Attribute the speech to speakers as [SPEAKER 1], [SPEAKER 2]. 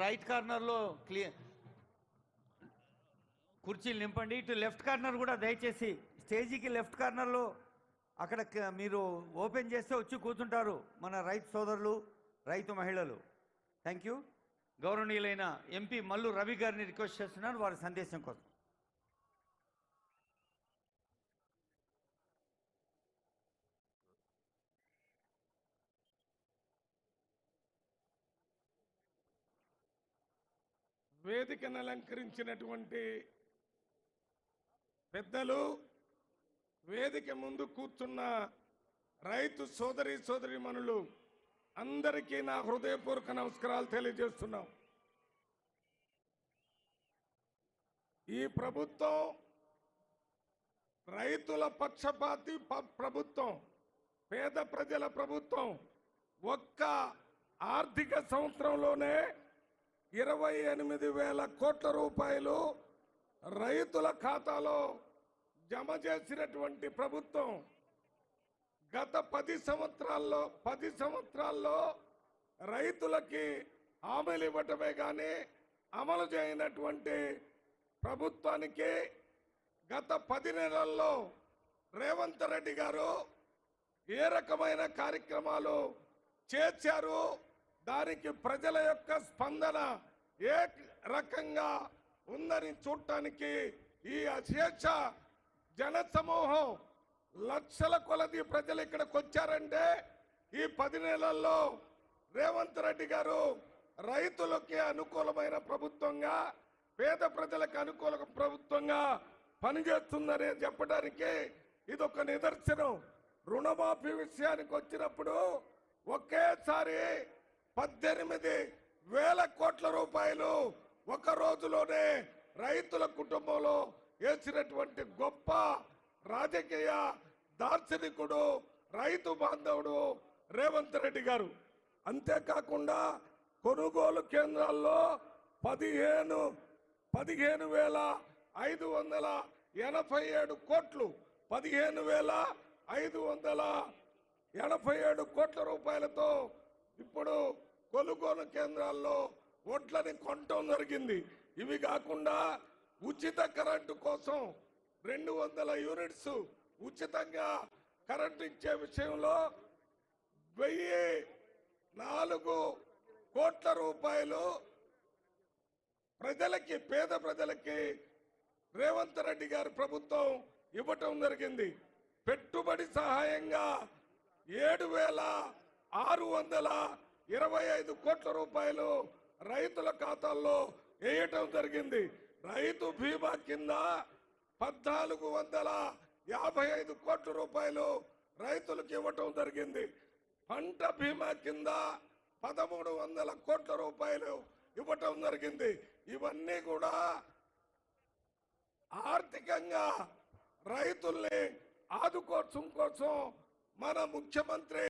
[SPEAKER 1] Right కార్నర్లో కుర్చీలు నింపండి. ఇటు లెఫ్ట్ కార్నర్ కూడా దయచేసి స్టేజీకి లెఫ్ట్ కార్నర్లో అక్కడ మీరు ఓపెన్ చేస్తే వచ్చి కూర్చుంటారు మన రైతు సోదరులు, రైతు మహిళలు. Thank you. గౌరవనీయులైన ఎంపీ మల్లు రవి గారిని రిక్వెస్ట్ చేస్తున్నాను వారి సందేశం కోసం.
[SPEAKER 2] వేదికను అలంకరించినటువంటి పెద్దలు, వేదిక ముందు కూర్చున్న రైతు సోదరీమణులు అందరికీ నా హృదయపూర్వక నమస్కారాలు తెలియజేస్తున్నాం. ఈ ప్రభుత్వం రైతుల పక్షపాతి ప్రభుత్వం, పేద ప్రజల ప్రభుత్వం. ఒక్క ఆర్థిక సంవత్సరంలోనే 28,000 కోట్ల రూపాయలు రైతుల ఖాతాలో జమ చేసినటువంటి ప్రభుత్వం. గత 10 సంవత్సరాల్లో రైతులకి హామీలు ఇవ్వటమే కానీ అమలు చేయనటువంటి ప్రభుత్వానికి గత 10 నెలల్లో రేవంత్ రెడ్డి గారు ఏ రకమైన కార్యక్రమాలు చేశారు, దానికి ప్రజల యొక్క స్పందన ఏ రకంగా ఉందని చూడటానికి ఈ అశేష జన సమూహం లక్షల కొలది ప్రజలు ఇక్కడికి వచ్చారంటే ఈ 10 నెలల్లో రేవంత్ రెడ్డి గారు రైతులకి అనుకూలమైన ప్రభుత్వంగా, పేద ప్రజలకు అనుకూల ప్రభుత్వంగా పనిచేస్తుందని చెప్పడానికి ఇదొక నిదర్శనం. రుణమాఫీ విషయానికి వచ్చినప్పుడు ఒకేసారి 18,000 కోట్ల రూపాయలు ఒక రోజులోనే రైతుల కుటుంబంలో వేసినటువంటి గొప్ప రాజకీయ దార్శనికుడు, రైతు బాంధవుడు రేవంత్ రెడ్డి గారు. అంతేకాకుండా కొనుగోలు కేంద్రాల్లో 15,587 కోట్లు, 15,587 కోట్ల రూపాయలతో ఇప్పుడు కొనుగోలు కేంద్రాల్లో వడ్లని కొనటం జరిగింది. ఇవి కాకుండా ఉచిత కరెంటు కోసం 200 యూనిట్స్ ఉచితంగా కరెంటు ఇచ్చే విషయంలో 1,004 కోట్ల రూపాయలు ప్రజలకి, పేద ప్రజలకి రేవంత్ రెడ్డి గారి ప్రభుత్వం ఇవ్వటం జరిగింది. పెట్టుబడి సహాయంగా 7,625 కోట్ల రూపాయలు రైతుల ఖాతాల్లో వేయటం జరిగింది. రైతు బీమా కింద 1,455 కోట్ల రూపాయలు రైతులకు ఇవ్వటం జరిగింది. పంట బీమా కింద 1,300 కోట్ల రూపాయలు ఇవ్వటం జరిగింది. ఇవన్నీ కూడా ఆర్థికంగా రైతుల్ని ఆదుకోవడం కోసం మన ముఖ్యమంత్రి